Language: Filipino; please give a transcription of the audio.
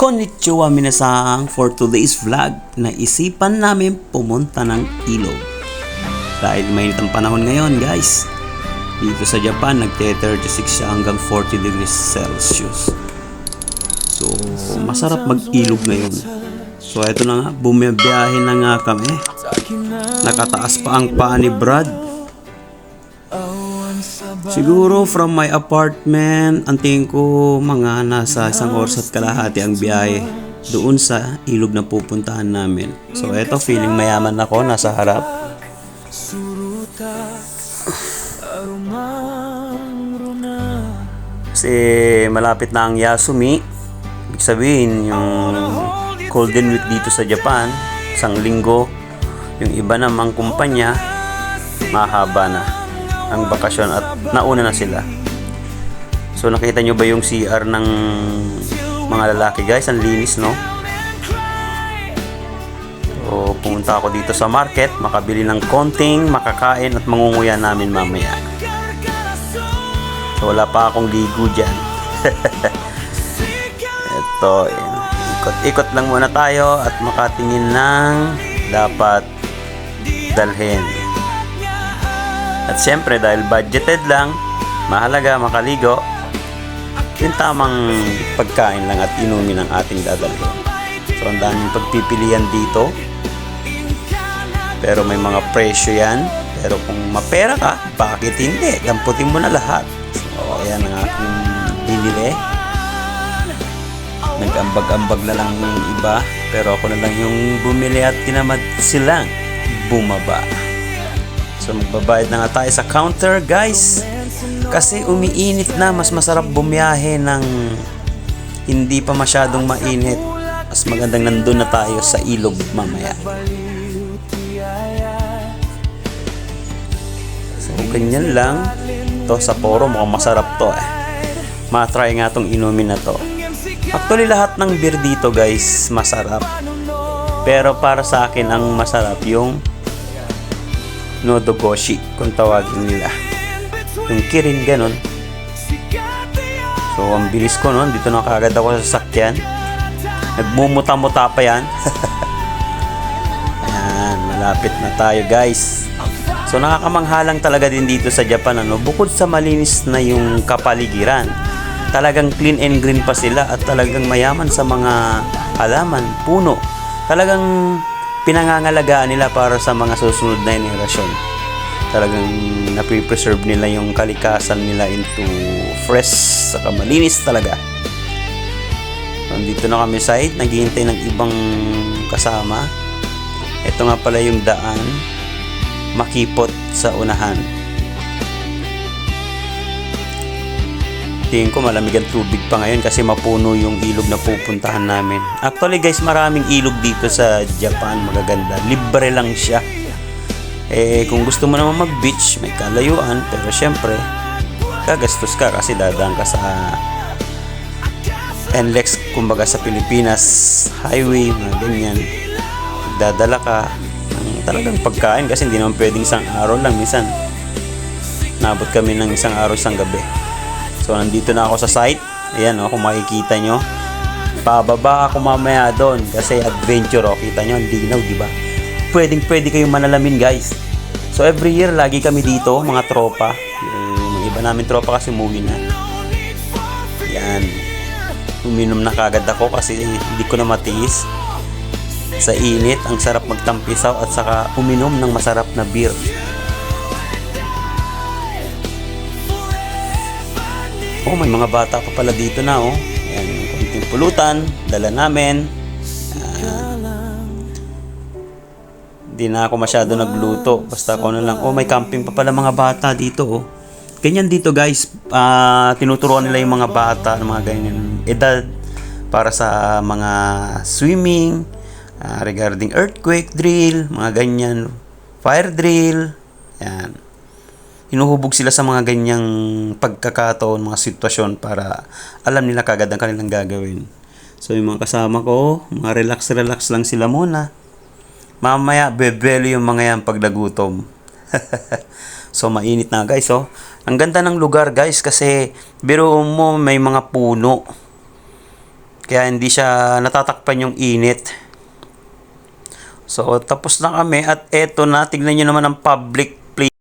Konnichiwa minasang, for today's vlog, naisipan namin pumunta ng ilog. Dahil mainit ang panahon ngayon guys. Dito sa Japan, nagte-36 siya hanggang 40 degrees Celsius. So, masarap mag-ilog ngayon. So, eto na nga, bumibiyahe na nga kami. Nakataas pa ang paa ni Brad. Siguro from my apartment, ang tingin ko mga nasa 1 oras at kalahati ang biyahe doon sa ilog na pupuntahan namin. So eto, feeling mayaman ako, nasa harap. Kasi malapit na ang Yasumi. Ibig sabihin, yung Golden Week dito sa Japan, 1 linggo. Yung iba namang kumpanya, mahaba na ang bakasyon at nauna na sila. So nakita nyo ba yung CR ng mga lalaki guys? Ang linis, no? So pumunta ako dito sa market, makabili ng konting makakain at mangunguya namin mamaya. So wala pa akong ligo dyan. Ito, ikot-ikot lang muna tayo at makatingin ng dapat dalhin. At syempre dahil budgeted lang, mahalaga makaligo, yung tamang pagkain lang at inumin ang ating dadalhin. So ang daming pagpipilian dito, pero may mga presyo yan. Pero kung mapera ka, bakit hindi? Damputin mo na lahat. So ayan ang aking binili. Nag-ambag-ambag na lang yung iba, pero ako na lang yung bumili at tinamad silang bumaba. So magbabayad na nga tayo sa counter guys, kasi umiinit na. Mas masarap bumiyahe ng hindi pa masyadong mainit. Mas magandang nandun na tayo sa ilog mamaya. So ganyan lang. To sa Poro, mukhang masarap to eh. Matry nga tong inumin na to. Actually lahat ng beer dito guys masarap, pero para sa akin ang masarap yung Nodogoshi kung tawagin nila, yung Kirin, ganun. So ang bilis ko nun, dito na kagad ako sa sasakyan. Nagmumuta-muta pa yan. Ayan, malapit na tayo guys. So nakakamanghalang talaga din dito sa Japan, ano, bukod sa malinis na yung kapaligiran, talagang clean and green pa sila at talagang mayaman sa mga halaman, puno. Talagang pinangangalagaan nila para sa mga susunod na henerasyon. Talagang napipreserve nila yung kalikasan nila into fresh, saka malinis talaga. Nandito na kami side, naghihintay ng ibang kasama. Ito nga pala yung daan, makipot sa unahan. Tingin ko malamig ang tubig pa ngayon kasi mapuno yung ilog na pupuntahan namin. Actually guys, maraming ilog dito sa Japan, magaganda. Libre lang siya. Eh kung gusto mo naman mag-beach, may kalayuan, pero syempre gagastos ka kasi dadaan ka sa NLEX, kumbaga sa Pilipinas highway, mga ganyan. Dadala ka ng talagang pagkain kasi hindi naman pwedeng 1 araw lang. Minsan nabot kami ng 1 araw, 1 gabi. So nandito na ako sa site. Ayan, oh, kung makikita nyo, pababa ako mamaya doon kasi adventure, oh. Kita nyo, ang linaw, diba? Pwedeng kayong manalamin guys. So every year lagi kami dito, mga tropa. Yung iba namin tropa kasi umuwi na. Yan, uminom na kagad ako kasi hindi ko na matiis sa init. Ang sarap magtampisaw at saka uminom ng masarap na beer. Oh, may mga bata pa pala dito na, oh. Ayan, konting pulutan, dala namin. Hindi na ako masyado nagluto. Basta ako na lang. Oh, may camping pa pala mga bata dito, oh. Ganyan dito guys, tinuturuan nila yung mga bata ng mga ganyan edad para sa mga swimming, regarding earthquake drill, mga ganyan, fire drill. Yan. Hinuhubog sila sa mga ganyang pagkakataon, mga sitwasyon para alam nila kagad ang kanilang gagawin. So yung mga kasama ko, mga relax lang sila muna. Mamaya bebelo yung mga yan pag nagutom. So mainit na guys, oh. Ang ganda ng lugar guys kasi biro mo may mga puno. Kaya hindi siya natatakpan yung init. So, tapos na kami at eto na, tignan nyo naman ang public